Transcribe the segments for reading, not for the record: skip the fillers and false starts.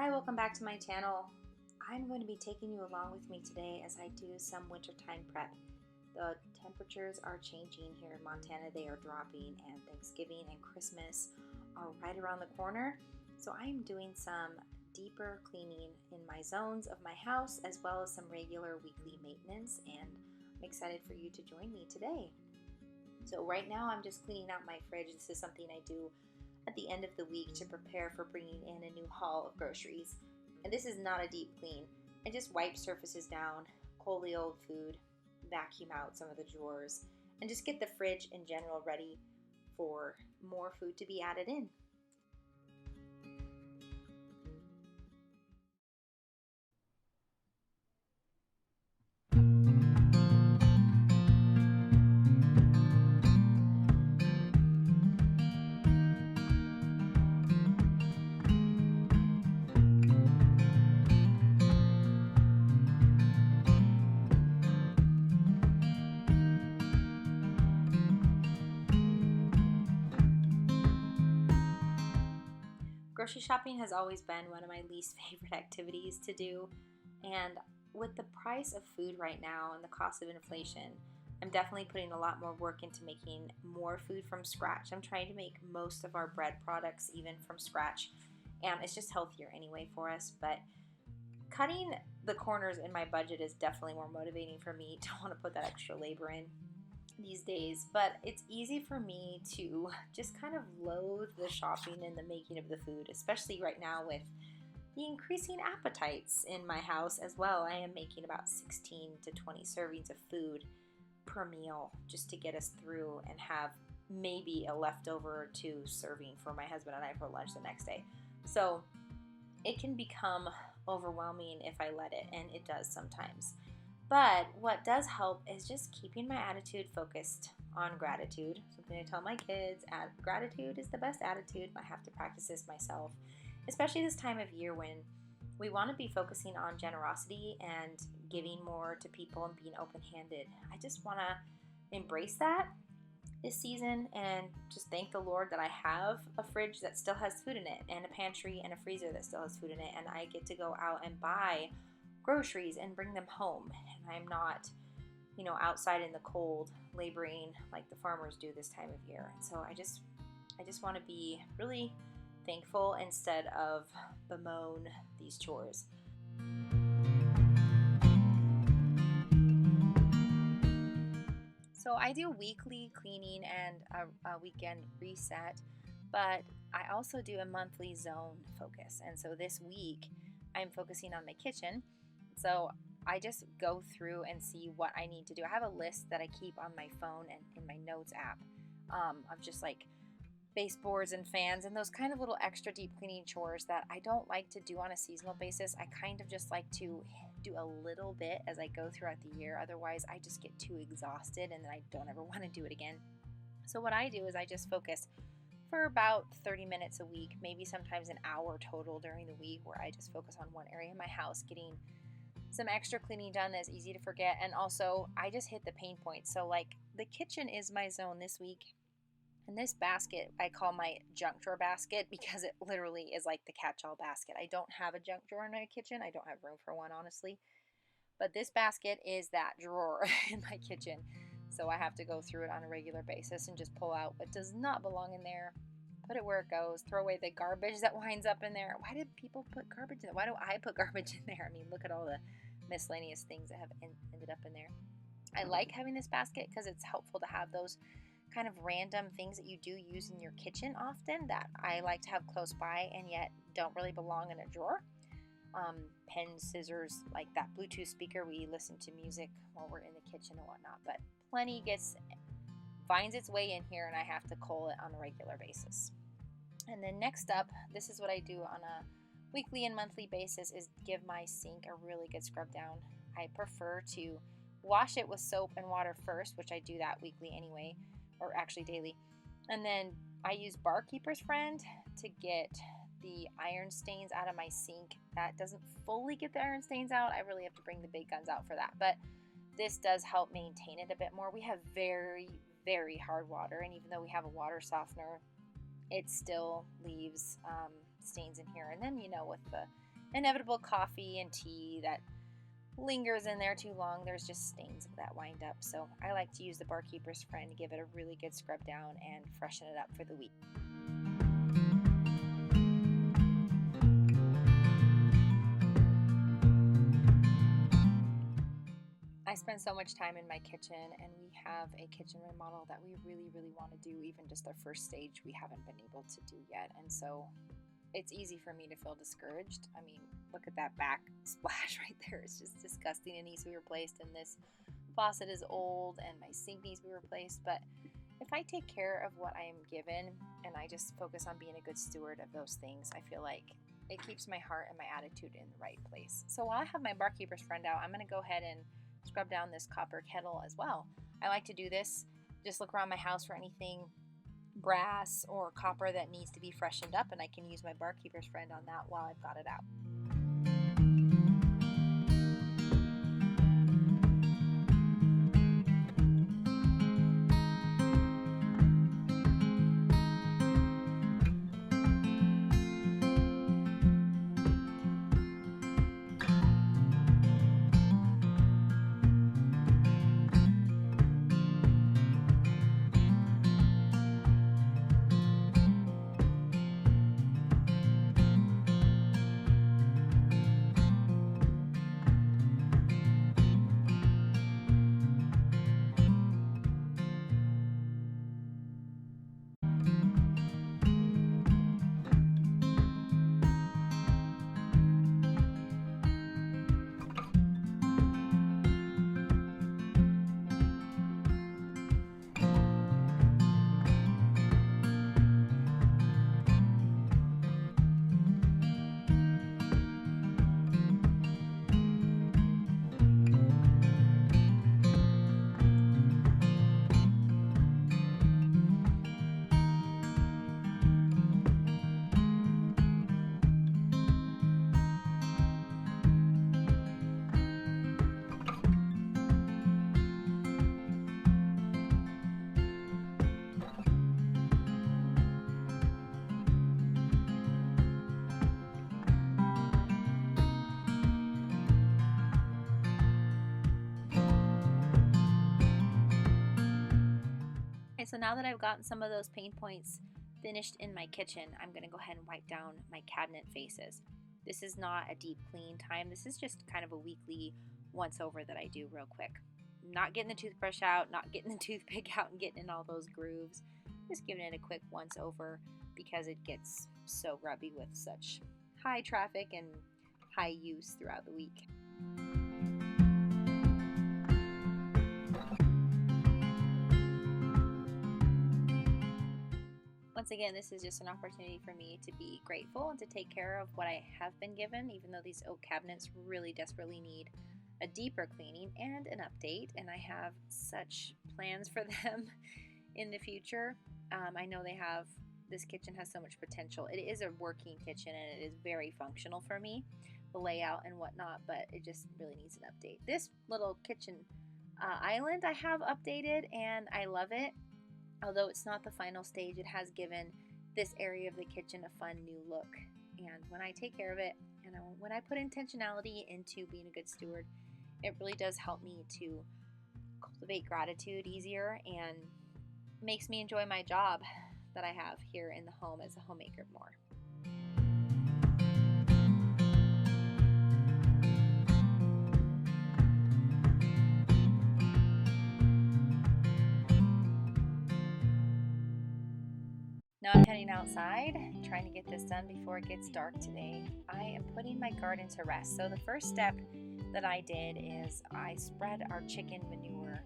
Hi, welcome back to my channel. I'm going to be taking you along with me today as I do some wintertime prep. The temperatures are changing here in Montana. They are dropping, and Thanksgiving and Christmas are right around the corner. So I'm doing some deeper cleaning in my zones of my house, as well as some regular weekly maintenance, and I'm excited for you to join me today. So right now I'm just cleaning out my fridge. This is something I do at the end of the week to prepare for bringing in a new haul of groceries. And this is not a deep clean. I just wipe surfaces down, cull the old food, vacuum out some of the drawers, and just get the fridge in general ready for more food to be added in. Grocery shopping has always been one of my least favorite activities to do, and with the price of food right now and the cost of inflation, I'm definitely putting a lot more work into making more food from scratch. I'm trying to make most of our bread products even from scratch, and it's just healthier anyway for us. But cutting the corners in my budget is definitely more motivating for me. Don't want to put that extra labor in these days, but it's easy for me to just kind of loathe the shopping and the making of the food, especially right now with the increasing appetites in my house as well. I am making about 16 to 20 servings of food per meal just to get us through and have maybe a leftover or two serving for my husband and I for lunch the next day. So it can become overwhelming if I let it, and it does sometimes. But what does help is just keeping my attitude focused on gratitude. Something I tell my kids, gratitude is the best attitude. I have to practice this myself, especially this time of year when we want to be focusing on generosity and giving more to people and being open-handed. I just want to embrace that this season and just thank the Lord that I have a fridge that still has food in it, and a pantry and a freezer that still has food in it, and I get to go out and buy groceries and bring them home, and I'm not outside in the cold laboring like the farmers do this time of year. So I just want to be really thankful instead of bemoan these chores. So I do weekly cleaning and a weekend reset, but I also do a monthly zone focus. And so this week I'm focusing on my kitchen. So I just go through and see what I need to do. I have a list that I keep on my phone and in my notes app of just like baseboards and fans and those kind of little extra deep cleaning chores that I don't like to do on a seasonal basis. I kind of just like to do a little bit as I go throughout the year. Otherwise, I just get too exhausted and then I don't ever want to do it again. So what I do is I just focus for about 30 minutes a week, maybe sometimes an hour total during the week, where I just focus on one area of my house, getting some extra cleaning done that's easy to forget. And also I just hit the pain points. So like the kitchen is my zone this week. And this basket I call my junk drawer basket because it literally is like the catch-all basket. I don't have a junk drawer in my kitchen. I don't have room for one, honestly. But this basket is that drawer in my kitchen. So I have to go through it on a regular basis and just pull out what does not belong in there, put it where it goes, throw away the garbage that winds up in there. Why did people put garbage in there? Why do I put garbage in there? I mean, look at all the miscellaneous things that have ended up in there. I like having this basket because it's helpful to have those kind of random things that you do use in your kitchen often that I like to have close by and yet don't really belong in a drawer. Pens, scissors, like that Bluetooth speaker. We listen to music while we're in the kitchen and whatnot, but plenty finds its way in here and I have to cull it on a regular basis. And then next up, this is what I do on a weekly and monthly basis, is give my sink a really good scrub down. I prefer to wash it with soap and water first, which I do that weekly anyway, or actually daily. And then I use Barkeeper's Friend to get the iron stains out of my sink. That doesn't fully get the iron stains out. I really have to bring the big guns out for that. But this does help maintain it a bit more. We have very, very hard water, and even though we have a water softener, it still leaves stains in here. And then with the inevitable coffee and tea that lingers in there too long. There's just stains of that wind up. So I like to use the barkeeper's friend to give it a really good scrub down and freshen it up for the week. I spend so much time in my kitchen, and we have a kitchen remodel that we really want to do. Even just our first stage we haven't been able to do yet, and so it's easy for me to feel discouraged. I mean, look at that backsplash right there. It's just disgusting. It needs to be replaced, and this faucet is old, and my sink needs to be replaced. But if I take care of what I am given and I just focus on being a good steward of those things, I feel like it keeps my heart and my attitude in the right place. So while I have my barkeeper's friend out, I'm going to go ahead and scrub down this copper kettle as well. I like to do this, just look around my house for anything brass or copper that needs to be freshened up, and I can use my barkeeper's friend on that while I've got it out. Okay, so now that I've gotten some of those pain points finished in my kitchen, I'm going to go ahead and wipe down my cabinet faces. This is not a deep clean time. This is just kind of a weekly once over that I do real quick. Not getting the toothbrush out, not getting the toothpick out and getting in all those grooves. Just giving it a quick once over because it gets so grubby with such high traffic and high use throughout the week. Once again, this is just an opportunity for me to be grateful and to take care of what I have been given, even though these oak cabinets really desperately need a deeper cleaning and an update, and I have such plans for them in the future. I know this kitchen has so much potential. It is a working kitchen and it is very functional for me, the layout and whatnot, but it just really needs an update. This little kitchen island I have updated and I love it. Although it's not the final stage, it has given this area of the kitchen a fun new look. And when I take care of it and when I put intentionality into being a good steward, it really does help me to cultivate gratitude easier and makes me enjoy my job that I have here in the home as a homemaker more. Now I'm heading outside, trying to get this done before it gets dark today. I am putting my garden to rest. So the first step that I did is I spread our chicken manure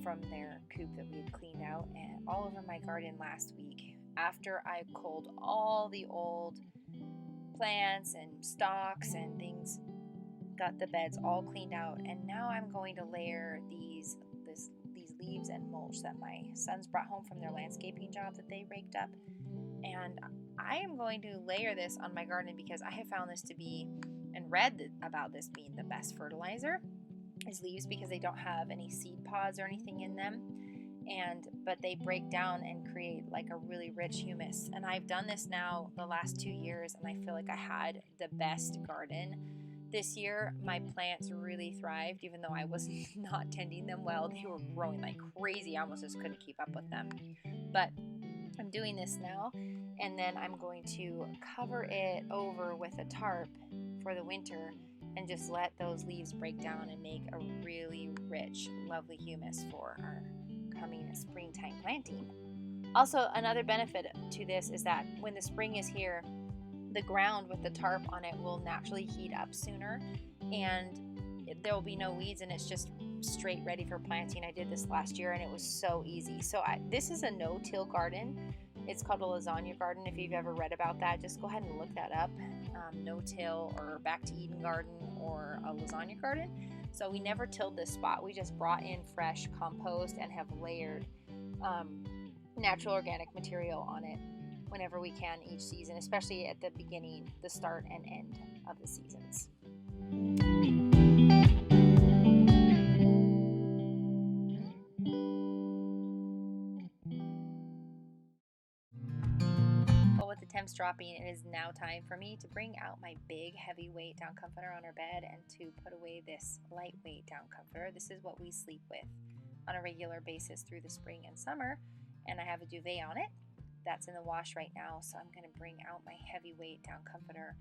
from their coop that we had cleaned out and all over my garden last week after I culled all the old plants and stalks and things, got the beds all cleaned out, and now I'm going to layer these leaves and mulch that my sons brought home from their landscaping job that they raked up. And I am going to layer this on my garden because I have found this to be, and read about this being the best fertilizer, is leaves because they don't have any seed pods or anything in them. but they break down and create like a really rich humus. And I've done this now the last 2 years, and I feel like I had the best garden this year. My plants really thrived, even though I was not tending them well. They were growing like crazy. I almost just couldn't keep up with them. But I'm doing this now, and then I'm going to cover it over with a tarp for the winter and just let those leaves break down and make a really rich, lovely humus for our coming springtime planting. Also, another benefit to this is that when the spring is here, the ground with the tarp on it will naturally heat up sooner, and there will be no weeds, and it's just straight ready for planting. I did this last year and it was so easy. So this is a no-till garden. It's called a lasagna garden. If you've ever read about that, just go ahead and look that up. No-till or back to Eden garden or a lasagna garden. So we never tilled this spot. We just brought in fresh compost and have layered natural organic material on it whenever we can each season, especially at the beginning, the start and end of the seasons. With the temps dropping, it is now time for me to bring out my big heavyweight down comforter on our bed and to put away this lightweight down comforter. This is what we sleep with on a regular basis through the spring and summer, and I have a duvet on it that's in the wash right now. So I'm going to bring out my heavyweight down comforter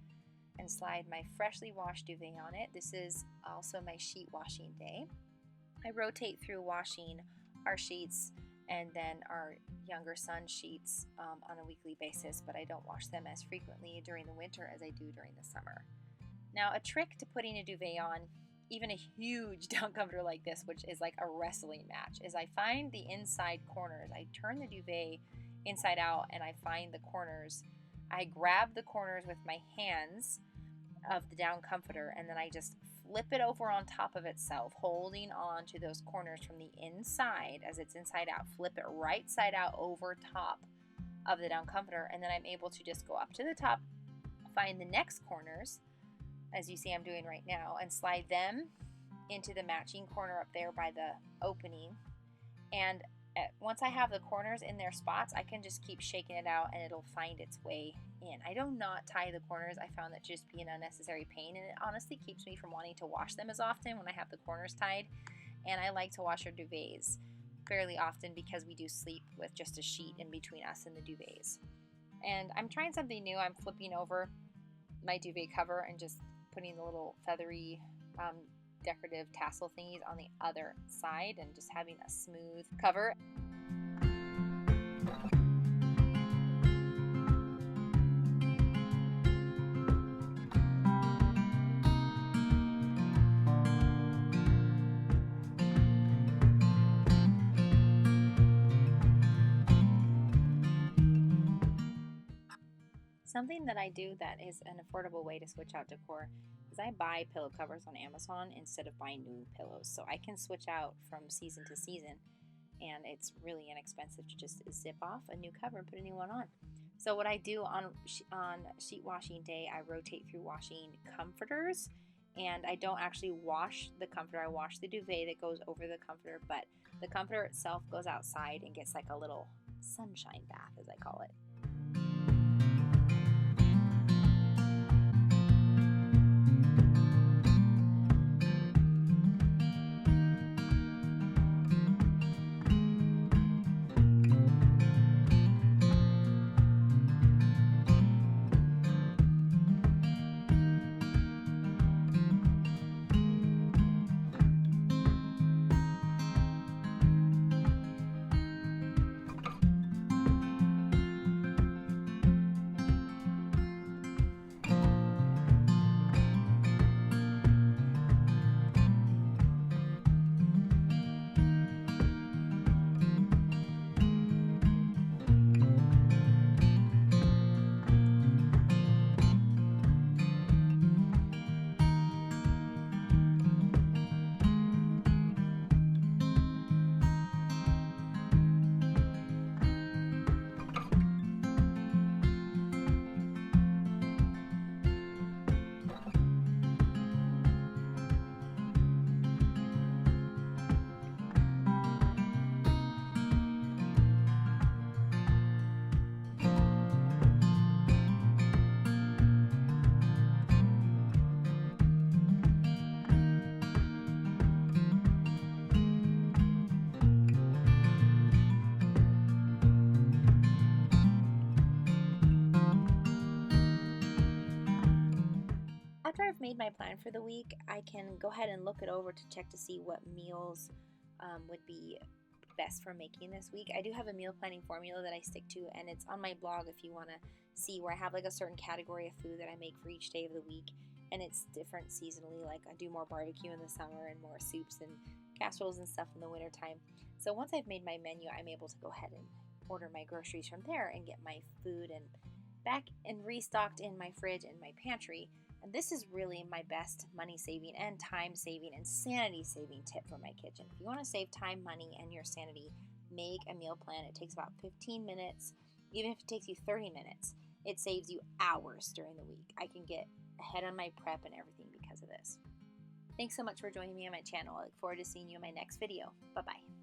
and slide my freshly washed duvet on it. This is also my sheet washing day. I rotate through washing our sheets and then our younger son's sheets on a weekly basis, but I don't wash them as frequently during the winter as I do during the summer. Now, a trick to putting a duvet on, even a huge down comforter like this, which is like a wrestling match, is I find the inside corners. I turn the duvet inside out and I find the corners. I grab the corners with my hands of the down comforter, and then I just flip it over on top of itself, holding on to those corners from the inside as it's inside out. Flip it right side out over top of the down comforter, and then I'm able to just go up to the top, find the next corners, as you see I'm doing right now, and slide them into the matching corner up there by the opening. And once I have the corners in their spots, I can just keep shaking it out and it'll find its way in. I do not tie the corners. I found that just be an unnecessary pain, and it honestly keeps me from wanting to wash them as often when I have the corners tied. And I like to wash our duvets fairly often because we do sleep with just a sheet in between us and the duvets. And I'm trying something new. I'm flipping over my duvet cover and just putting the little feathery decorative tassel thingies on the other side and just having a smooth cover. Something that I do that is an affordable way to switch out decor is I buy pillow covers on Amazon instead of buying new pillows. So I can switch out from season to season, and it's really inexpensive to just zip off a new cover and put a new one on. So what I do on sheet washing day, I rotate through washing comforters, and I don't actually wash the comforter. I wash the duvet that goes over the comforter, but the comforter itself goes outside and gets like a little sunshine bath, as I call it. I've made my plan for the week, I can go ahead and look it over to check to see what meals would be best for making this week. I do have a meal planning formula that I stick to, and it's on my blog if you want to see, where I have like a certain category of food that I make for each day of the week, and it's different seasonally. Like I do more barbecue in the summer and more soups and casseroles and stuff in the wintertime. So once I've made my menu, I'm able to go ahead and order my groceries from there and get my food and back and restocked in my fridge and my pantry. And this is really my best money saving and time saving and sanity saving tip for my kitchen. If you want to save time, money, and your sanity, make a meal plan. It takes about 15 minutes. Even if it takes you 30 minutes, it saves you hours during the week. I can get ahead on my prep and everything because of this. Thanks so much for joining me on my channel. I look forward to seeing you in my next video. Bye-bye.